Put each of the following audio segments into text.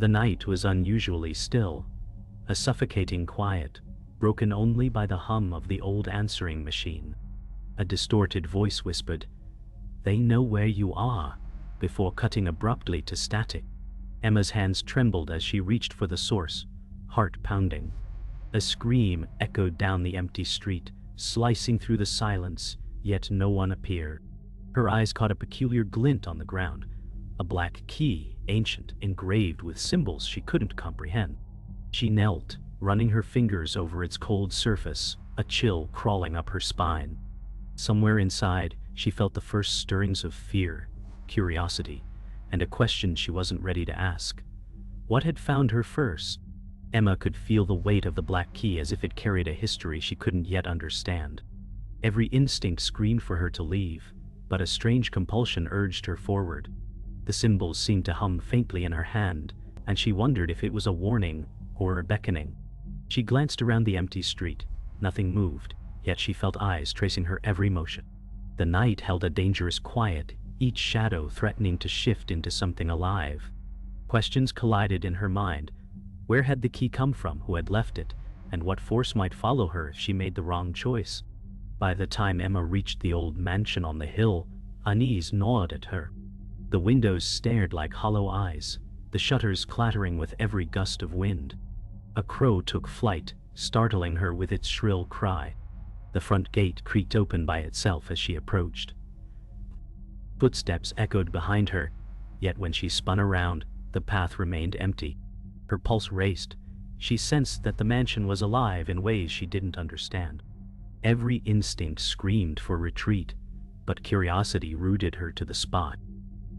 The night was unusually still, a suffocating quiet, broken only by the hum of the old answering machine. A distorted voice whispered, "They know where you are," before cutting abruptly to static. Emma's hands trembled as she reached for the source, heart pounding. A scream echoed down the empty street, slicing through the silence, yet no one appeared. Her eyes caught a peculiar glint on the ground, a black key, ancient, engraved with symbols she couldn't comprehend. She knelt, running her fingers over its cold surface, a chill crawling up her spine. Somewhere inside, she felt the first stirrings of fear, curiosity, and a question she wasn't ready to ask. What had found her first? Emma could feel the weight of the black key as if it carried a history she couldn't yet understand. Every instinct screamed for her to leave, but a strange compulsion urged her forward. The symbols seemed to hum faintly in her hand, and she wondered if it was a warning or a beckoning. She glanced around the empty street. Nothing moved, yet she felt eyes tracing her every motion. The night held a dangerous quiet, each shadow threatening to shift into something alive. Questions collided in her mind. Where had the key come from, who had left it, and what force might follow her if she made the wrong choice? By the time Emma reached the old mansion on the hill, unease gnawed at her. The windows stared like hollow eyes, the shutters clattering with every gust of wind. A crow took flight, startling her with its shrill cry. The front gate creaked open by itself as she approached. Footsteps echoed behind her, yet when she spun around, the path remained empty. Her pulse raced. She sensed that the mansion was alive in ways she didn't understand. Every instinct screamed for retreat, but curiosity rooted her to the spot.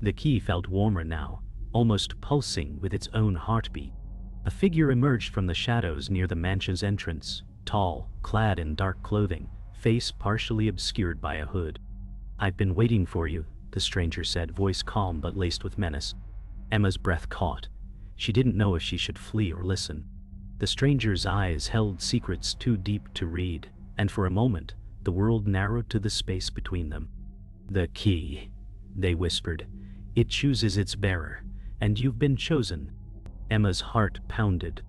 The key felt warmer now, almost pulsing with its own heartbeat. A figure emerged from the shadows near the mansion's entrance, tall, clad in dark clothing, face partially obscured by a hood. "I've been waiting for you," the stranger said, voice calm but laced with menace. Emma's breath caught. She didn't know if she should flee or listen. The stranger's eyes held secrets too deep to read, and for a moment, the world narrowed to the space between them. "The key," they whispered. "It chooses its bearer, and you've been chosen." Emma's heart pounded.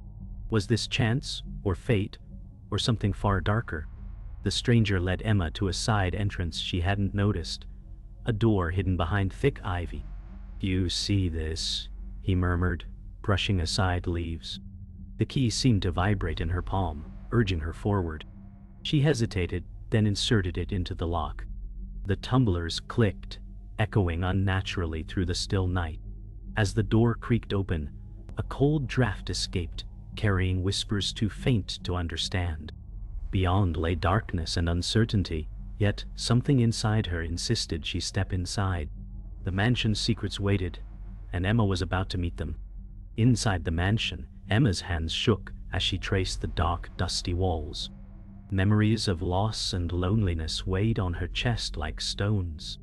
Was this chance, or fate, or something far darker? The stranger led Emma to a side entrance she hadn't noticed, a door hidden behind thick ivy. "You see this?" he murmured, brushing aside leaves. The key seemed to vibrate in her palm, urging her forward. She hesitated, then inserted it into the lock. The tumblers clicked, echoing unnaturally through the still night. As the door creaked open, a cold draft escaped, carrying whispers too faint to understand. Beyond lay darkness and uncertainty, yet something inside her insisted she step inside. The mansion's secrets waited, and Emma was about to meet them. Inside the mansion, Emma's hands shook as she traced the dark, dusty walls. Memories of loss and loneliness weighed on her chest like stones.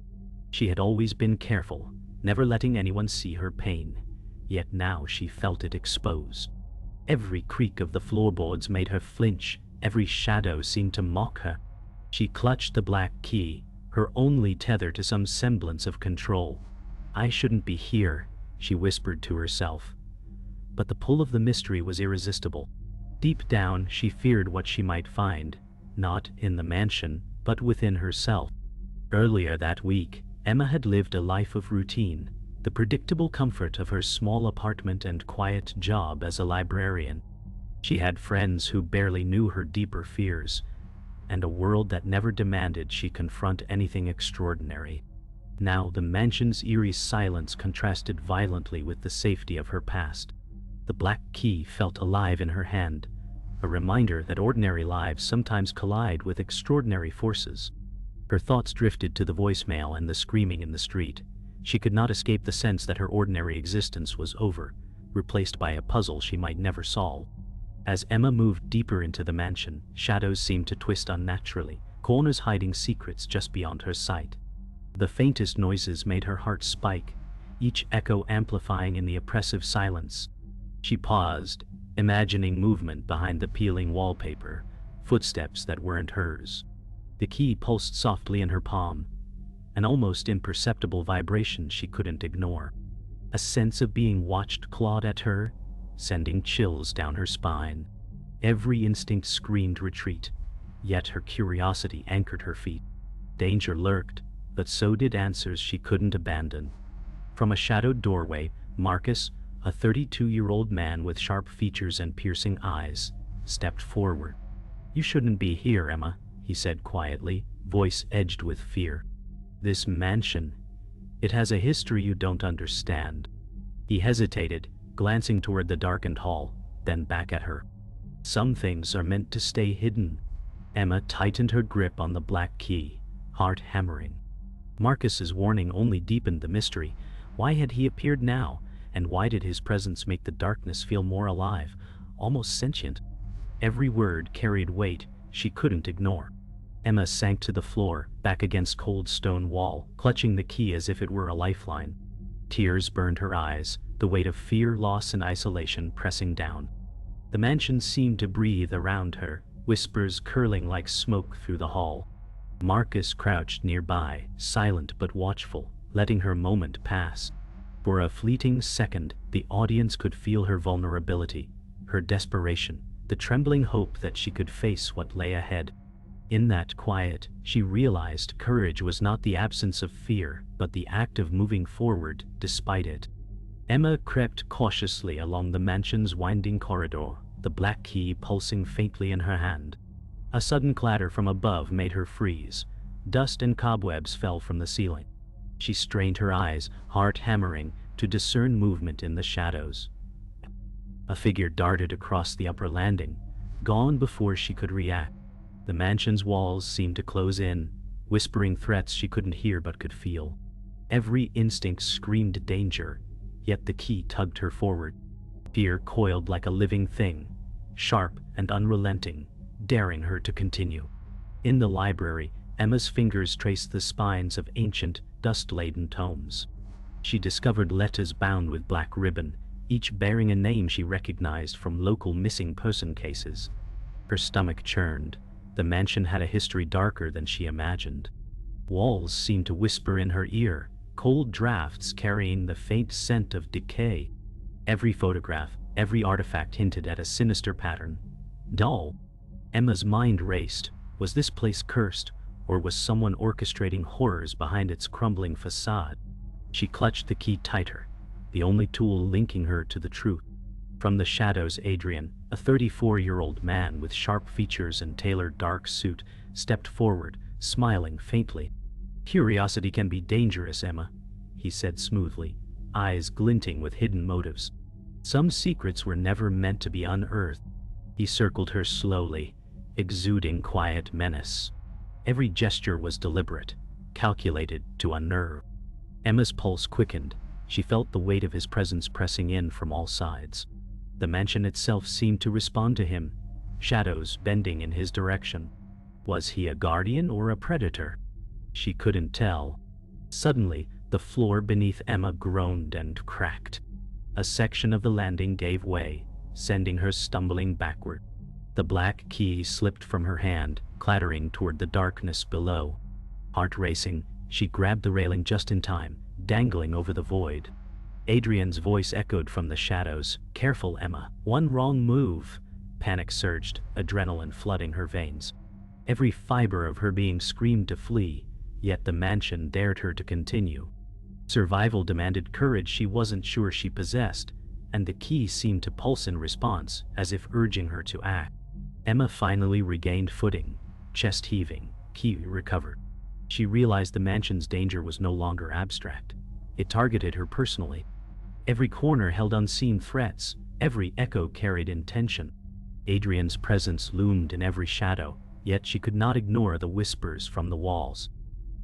She had always been careful, never letting anyone see her pain, yet now she felt it exposed. Every creak of the floorboards made her flinch, every shadow seemed to mock her. She clutched the black key, her only tether to some semblance of control. "I shouldn't be here," she whispered to herself. But the pull of the mystery was irresistible. Deep down, she feared what she might find, not in the mansion, but within herself. Earlier that week, Emma had lived a life of routine, the predictable comfort of her small apartment and quiet job as a librarian. She had friends who barely knew her deeper fears, and a world that never demanded she confront anything extraordinary. Now the mansion's eerie silence contrasted violently with the safety of her past. The black key felt alive in her hand, a reminder that ordinary lives sometimes collide with extraordinary forces. Her thoughts drifted to the voicemail and the screaming in the street. She could not escape the sense that her ordinary existence was over, replaced by a puzzle she might never solve. As Emma moved deeper into the mansion, shadows seemed to twist unnaturally, corners hiding secrets just beyond her sight. The faintest noises made her heart spike, each echo amplifying in the oppressive silence. She paused, imagining movement behind the peeling wallpaper, footsteps that weren't hers. The key pulsed softly in her palm, an almost imperceptible vibration she couldn't ignore. A sense of being watched clawed at her, sending chills down her spine. Every instinct screamed retreat, yet her curiosity anchored her feet. Danger lurked, but so did answers she couldn't abandon. From a shadowed doorway, Marcus, a 32-year-old man with sharp features and piercing eyes, stepped forward. "You shouldn't be here, Emma," he said quietly, voice edged with fear. "This mansion, it has a history you don't understand." He hesitated, glancing toward the darkened hall, then back at her. "Some things are meant to stay hidden." Emma tightened her grip on the black key, heart hammering. Marcus's warning only deepened the mystery. Why had he appeared now, and why did his presence make the darkness feel more alive, almost sentient? Every word carried weight she couldn't ignore. Emma sank to the floor, back against cold stone wall, clutching the key as if it were a lifeline. Tears burned her eyes, the weight of fear, loss, and isolation pressing down. The mansion seemed to breathe around her, whispers curling like smoke through the hall. Marcus crouched nearby, silent but watchful, letting her moment pass. For a fleeting second, the audience could feel her vulnerability, her desperation, the trembling hope that she could face what lay ahead. In that quiet, she realized courage was not the absence of fear, but the act of moving forward despite it. Emma crept cautiously along the mansion's winding corridor, the black key pulsing faintly in her hand. A sudden clatter from above made her freeze. Dust and cobwebs fell from the ceiling. She strained her eyes, heart hammering, to discern movement in the shadows. A figure darted across the upper landing, gone before she could react. The mansion's walls seemed to close in, whispering threats she couldn't hear but could feel. Every instinct screamed danger, yet the key tugged her forward. Fear coiled like a living thing, sharp and unrelenting, daring her to continue. In the library, Emma's fingers traced the spines of ancient, dust-laden tomes. She discovered letters bound with black ribbon, each bearing a name she recognized from local missing person cases. Her stomach churned. The mansion had a history darker than she imagined. Walls seemed to whisper in her ear, cold drafts carrying the faint scent of decay. Every photograph, every artifact hinted at a sinister pattern. Dull. Emma's mind raced. Was this place cursed, or was someone orchestrating horrors behind its crumbling facade? She clutched the key tighter, the only tool linking her to the truth. From the shadows, Adrian, a 34-year-old man with sharp features and tailored dark suit, stepped forward, smiling faintly. "Curiosity can be dangerous, Emma," he said smoothly, eyes glinting with hidden motives. "Some secrets were never meant to be unearthed." He circled her slowly, exuding quiet menace. Every gesture was deliberate, calculated to unnerve. Emma's pulse quickened. She felt the weight of his presence pressing in from all sides. The mansion itself seemed to respond to him, shadows bending in his direction. Was he a guardian or a predator? She couldn't tell. Suddenly, the floor beneath Emma groaned and cracked. A section of the landing gave way, sending her stumbling backward. The black key slipped from her hand, clattering toward the darkness below. Heart racing, she grabbed the railing just in time, dangling over the void. Adrian's voice echoed from the shadows. "Careful, Emma. One wrong move." Panic surged, adrenaline flooding her veins. Every fiber of her being screamed to flee, yet the mansion dared her to continue. Survival demanded courage she wasn't sure she possessed, and the key seemed to pulse in response, as if urging her to act. Emma finally regained footing, chest heaving, key recovered. She realized the mansion's danger was no longer abstract. It targeted her personally. Every corner held unseen threats, every echo carried intention. Adrian's presence loomed in every shadow, yet she could not ignore the whispers from the walls.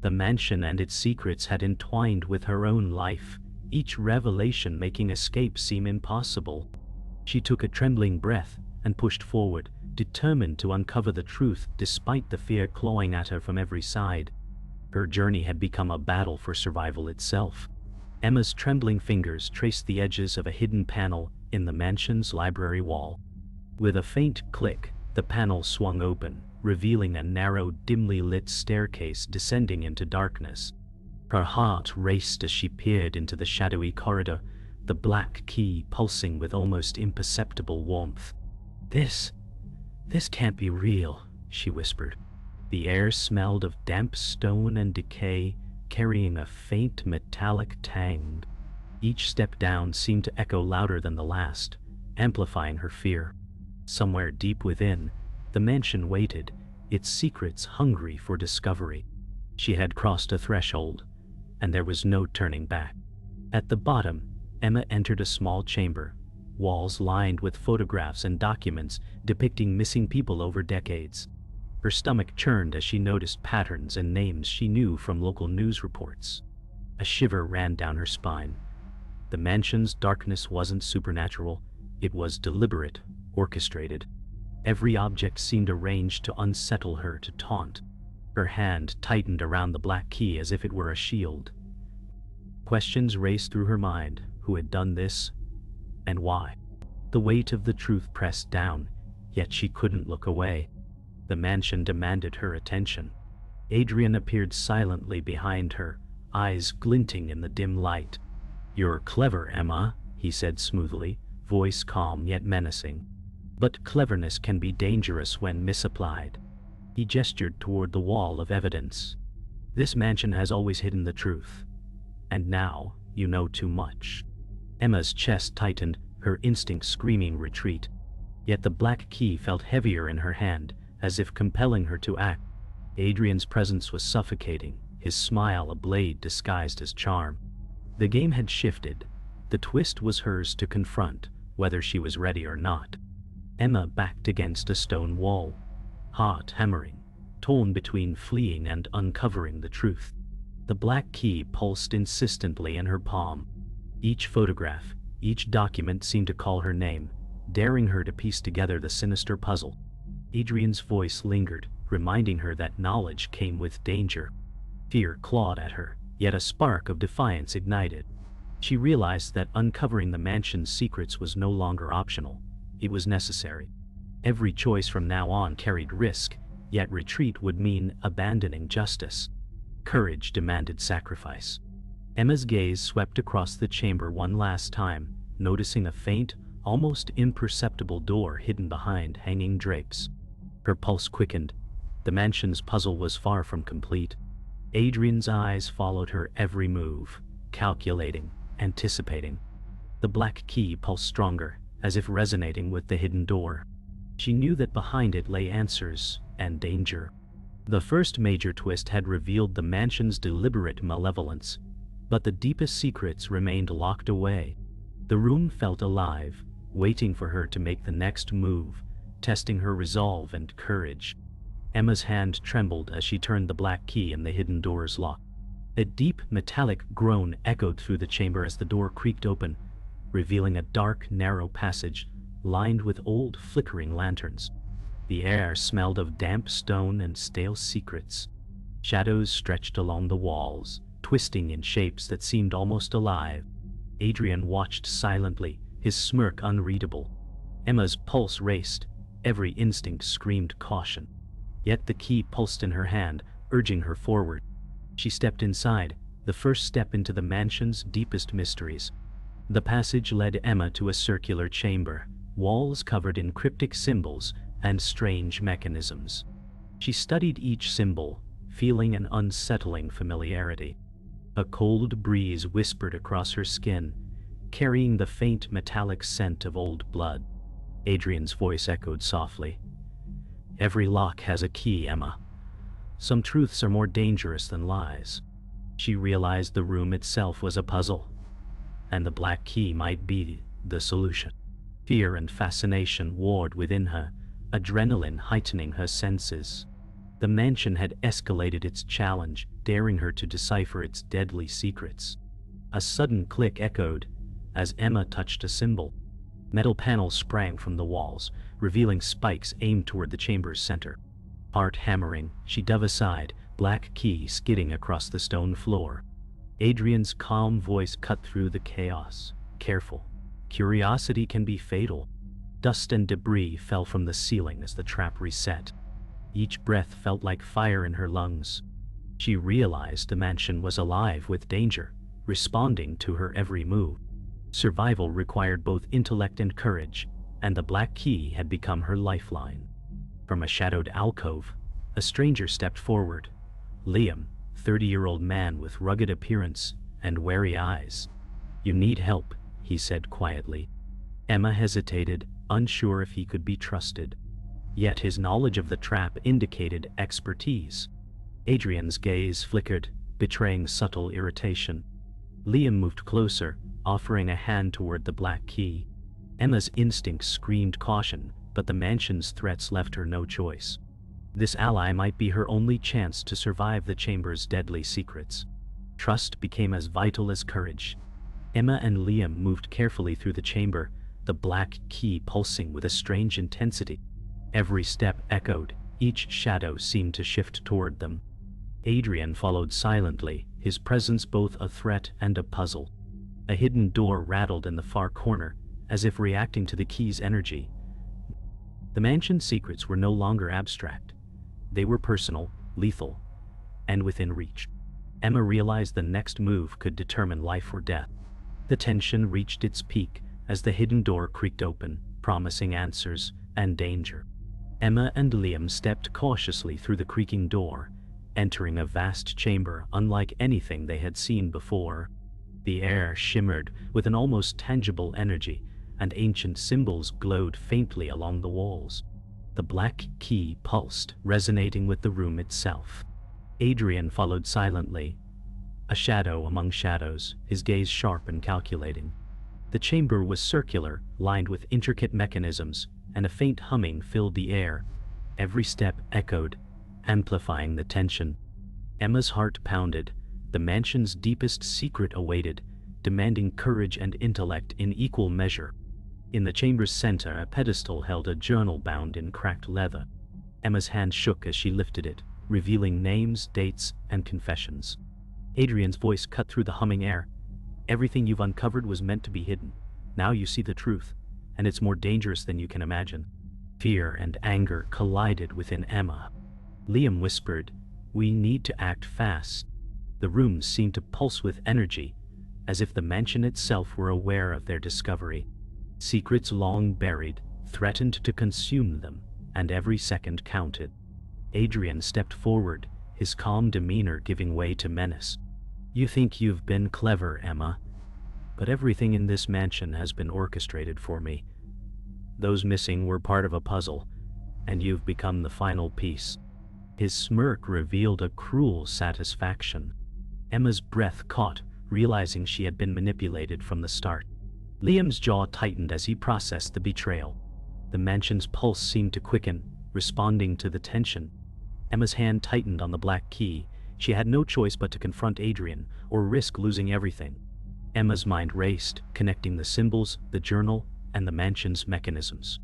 The mansion and its secrets had entwined with her own life, each revelation making escape seem impossible. She took a trembling breath and pushed forward, determined to uncover the truth despite the fear clawing at her from every side. Her journey had become a battle for survival itself. Emma's trembling fingers traced the edges of a hidden panel in the mansion's library wall. With a faint click, the panel swung open, revealing a narrow, dimly lit staircase descending into darkness. Her heart raced as she peered into the shadowy corridor, the black key pulsing with almost imperceptible warmth. This can't be real," she whispered. The air smelled of damp stone and decay, carrying a faint metallic tang. Each step down seemed to echo louder than the last, amplifying her fear. Somewhere deep within, the mansion waited, its secrets hungry for discovery. She had crossed a threshold, and there was no turning back. At the bottom, Emma entered a small chamber, walls lined with photographs and documents depicting missing people over decades. Her stomach churned as she noticed patterns and names she knew from local news reports. A shiver ran down her spine. The mansion's darkness wasn't supernatural, it was deliberate, orchestrated. Every object seemed arranged to unsettle her, to taunt. Her hand tightened around the black key as if it were a shield. Questions raced through her mind. Who had done this? And why? The weight of the truth pressed down, yet she couldn't look away. The mansion demanded her attention. Adrian appeared silently behind her, eyes glinting in the dim light. "You're clever, Emma," he said smoothly, voice calm yet menacing. "But cleverness can be dangerous when misapplied." He gestured toward the wall of evidence. "This mansion has always hidden the truth. And now, you know too much." Emma's chest tightened, her instinct screaming retreat. Yet the black key felt heavier in her hand, as if compelling her to act. Adrian's presence was suffocating, his smile a blade disguised as charm. The game had shifted. The twist was hers to confront, whether she was ready or not. Emma backed against a stone wall, heart hammering, torn between fleeing and uncovering the truth. The black key pulsed insistently in her palm. Each photograph, each document seemed to call her name, daring her to piece together the sinister puzzle. Adrian's voice lingered, reminding her that knowledge came with danger. Fear clawed at her, yet a spark of defiance ignited. She realized that uncovering the mansion's secrets was no longer optional. It was necessary. Every choice from now on carried risk, yet retreat would mean abandoning justice. Courage demanded sacrifice. Emma's gaze swept across the chamber one last time, noticing a faint, almost imperceptible door hidden behind hanging drapes. Her pulse quickened. The mansion's puzzle was far from complete. Adrian's eyes followed her every move, calculating, anticipating. The black key pulsed stronger, as if resonating with the hidden door. She knew that behind it lay answers and danger. The first major twist had revealed the mansion's deliberate malevolence, but the deepest secrets remained locked away. The room felt alive, waiting for her to make the next move, testing her resolve and courage. Emma's hand trembled as she turned the black key in the hidden door's lock. A deep, metallic groan echoed through the chamber as the door creaked open, revealing a dark, narrow passage lined with old, flickering lanterns. The air smelled of damp stone and stale secrets. Shadows stretched along the walls, twisting in shapes that seemed almost alive. Adrian watched silently, his smirk unreadable. Emma's pulse raced, every instinct screamed caution. Yet the key pulsed in her hand, urging her forward. She stepped inside, the first step into the mansion's deepest mysteries. The passage led Emma to a circular chamber, walls covered in cryptic symbols and strange mechanisms. She studied each symbol, feeling an unsettling familiarity. A cold breeze whispered across her skin, carrying the faint metallic scent of old blood. Adrian's voice echoed softly. "Every lock has a key, Emma. Some truths are more dangerous than lies." She realized the room itself was a puzzle, and the black key might be the solution. Fear and fascination warred within her, adrenaline heightening her senses. The mansion had escalated its challenge, daring her to decipher its deadly secrets. A sudden click echoed as Emma touched a symbol. Metal panels sprang from the walls, revealing spikes aimed toward the chamber's center. Heart hammering, she dove aside, black key skidding across the stone floor. Adrian's calm voice cut through the chaos. "Careful. Curiosity can be fatal." Dust and debris fell from the ceiling as the trap reset. Each breath felt like fire in her lungs. She realized the mansion was alive with danger, responding to her every move. Survival required both intellect and courage, and the black key had become her lifeline. From a shadowed alcove, a stranger stepped forward. Liam, 30-year-old man with rugged appearance and wary eyes. "You need help," he said quietly. Emma hesitated, unsure if he could be trusted. Yet his knowledge of the trap indicated expertise. Adrian's gaze flickered, betraying subtle irritation. Liam moved closer, offering a hand toward the black key. Emma's instincts screamed caution, but the mansion's threats left her no choice. This ally might be her only chance to survive the chamber's deadly secrets. Trust became as vital as courage. Emma and Liam moved carefully through the chamber, the black key pulsing with a strange intensity. Every step echoed, each shadow seemed to shift toward them. Adrian followed silently, his presence both a threat and a puzzle. A hidden door rattled in the far corner, as if reacting to the key's energy. The mansion's secrets were no longer abstract. They were personal, lethal, and within reach. Emma realized the next move could determine life or death. The tension reached its peak as the hidden door creaked open, promising answers and danger. Emma and Liam stepped cautiously through the creaking door, entering a vast chamber unlike anything they had seen before. The air shimmered with an almost tangible energy, and ancient symbols glowed faintly along the walls. The black key pulsed, resonating with the room itself. Adrian followed silently, a shadow among shadows, his gaze sharp and calculating. The chamber was circular, lined with intricate mechanisms, and a faint humming filled the air. Every step echoed, amplifying the tension. Emma's heart pounded. The mansion's deepest secret awaited, demanding courage and intellect in equal measure. In the chamber's center, a pedestal held a journal bound in cracked leather. Emma's hand shook as she lifted it, revealing names, dates, and confessions. Adrian's voice cut through the humming air. "Everything you've uncovered was meant to be hidden. Now you see the truth, and it's more dangerous than you can imagine." Fear and anger collided within Emma. Liam whispered, "We need to act fast." The room seemed to pulse with energy, as if the mansion itself were aware of their discovery. Secrets long buried threatened to consume them, and every second counted. Adrian stepped forward, his calm demeanor giving way to menace. "You think you've been clever, Emma, but everything in this mansion has been orchestrated for me. Those missing were part of a puzzle, and you've become the final piece." His smirk revealed a cruel satisfaction. Emma's breath caught, realizing she had been manipulated from the start. Liam's jaw tightened as he processed the betrayal. The mansion's pulse seemed to quicken, responding to the tension. Emma's hand tightened on the black key. She had no choice but to confront Adrian, or risk losing everything. Emma's mind raced, connecting the symbols, the journal, and the mansion's mechanisms.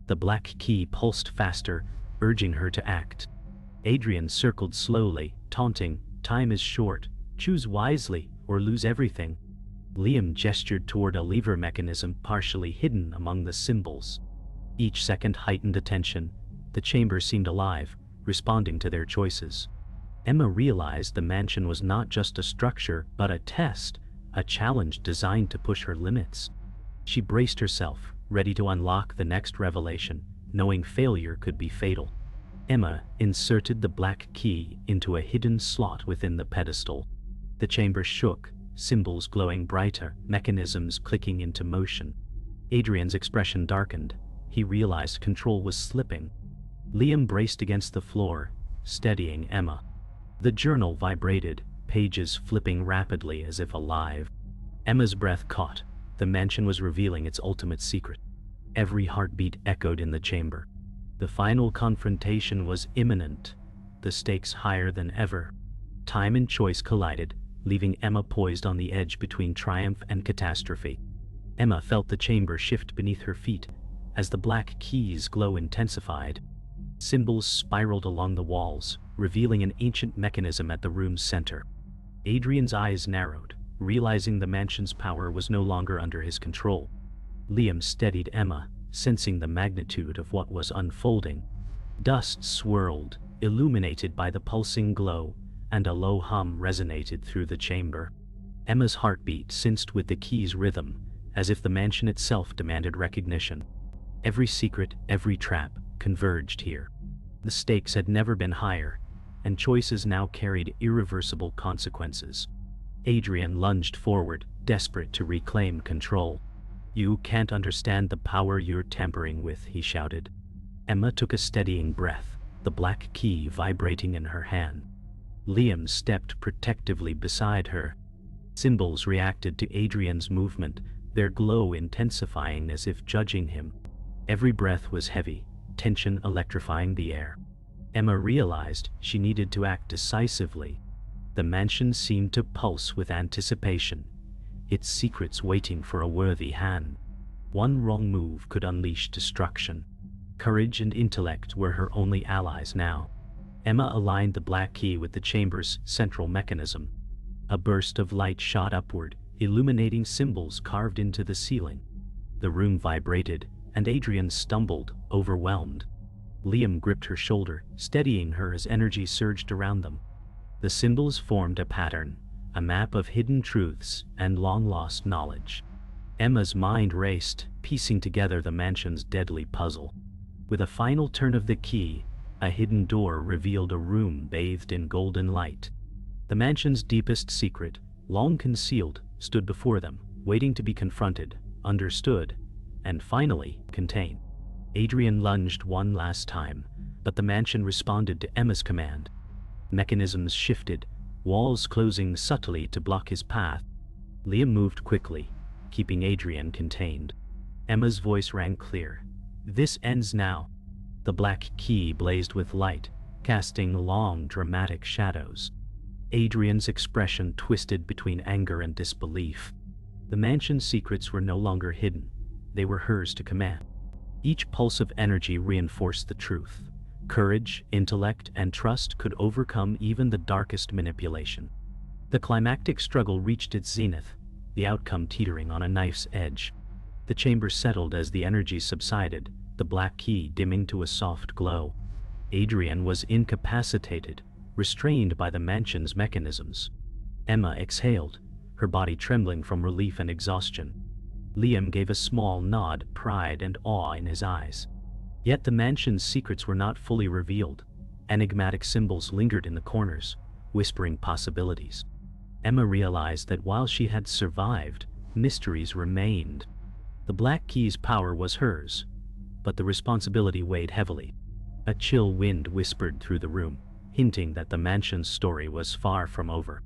The black key pulsed faster, urging her to act. Adrian circled slowly, taunting, "Time is short. Choose wisely, or lose everything." Liam gestured toward a lever mechanism partially hidden among the symbols. Each second heightened the tension. The chamber seemed alive, responding to their choices. Emma realized the mansion was not just a structure, but a test, a challenge designed to push her limits. She braced herself, ready to unlock the next revelation, knowing failure could be fatal. Emma inserted the black key into a hidden slot within the pedestal. The chamber shook, symbols glowing brighter, mechanisms clicking into motion. Adrian's expression darkened. He realized control was slipping. Liam braced against the floor, steadying Emma. The journal vibrated, pages flipping rapidly as if alive. Emma's breath caught. The mansion was revealing its ultimate secret. Every heartbeat echoed in the chamber. The final confrontation was imminent, the stakes higher than ever. Time and choice collided, leaving Emma poised on the edge between triumph and catastrophe. Emma felt the chamber shift beneath her feet as the black key's glow intensified. Symbols spiraled along the walls, revealing an ancient mechanism at the room's center. Adrian's eyes narrowed, realizing the mansion's power was no longer under his control. Liam steadied Emma, sensing the magnitude of what was unfolding. Dust swirled, illuminated by the pulsing glow, and a low hum resonated through the chamber. Emma's heartbeat synced with the key's rhythm, as if the mansion itself demanded recognition. Every secret, every trap, converged here. The stakes had never been higher, and choices now carried irreversible consequences. Adrian lunged forward, desperate to reclaim control. "You can't understand the power you're tampering with," he shouted. Emma took a steadying breath, the black key vibrating in her hand. Liam stepped protectively beside her. Symbols reacted to Adrian's movement, their glow intensifying as if judging him. Every breath was heavy, tension electrifying the air. Emma realized she needed to act decisively. The mansion seemed to pulse with anticipation, its secrets waiting for a worthy hand. One wrong move could unleash destruction. Courage and intellect were her only allies now. Emma aligned the black key with the chamber's central mechanism. A burst of light shot upward, illuminating symbols carved into the ceiling. The room vibrated, and Adrian stumbled, overwhelmed. Liam gripped her shoulder, steadying her as energy surged around them. The symbols formed a pattern, a map of hidden truths and long-lost knowledge. Emma's mind raced, piecing together the mansion's deadly puzzle. With a final turn of the key, a hidden door revealed a room bathed in golden light. The mansion's deepest secret, long concealed, stood before them, waiting to be confronted, understood, and finally, contained. Adrian lunged one last time, but the mansion responded to Emma's command. Mechanisms shifted, walls closing subtly to block his path. Liam moved quickly, keeping Adrian contained. Emma's voice rang clear. "This ends now." The black key blazed with light, casting long, dramatic shadows. Adrian's expression twisted between anger and disbelief. The mansion's secrets were no longer hidden. They were hers to command. Each pulse of energy reinforced the truth. Courage, intellect, and trust could overcome even the darkest manipulation. The climactic struggle reached its zenith, the outcome teetering on a knife's edge. The chamber settled as the energy subsided, the black key dimming to a soft glow. Adrian was incapacitated, restrained by the mansion's mechanisms. Emma exhaled, her body trembling from relief and exhaustion. Liam gave a small nod, pride and awe in his eyes. Yet the mansion's secrets were not fully revealed. Enigmatic symbols lingered in the corners, whispering possibilities. Emma realized that while she had survived, mysteries remained. The black key's power was hers, but the responsibility weighed heavily. A chill wind whispered through the room, hinting that the mansion's story was far from over.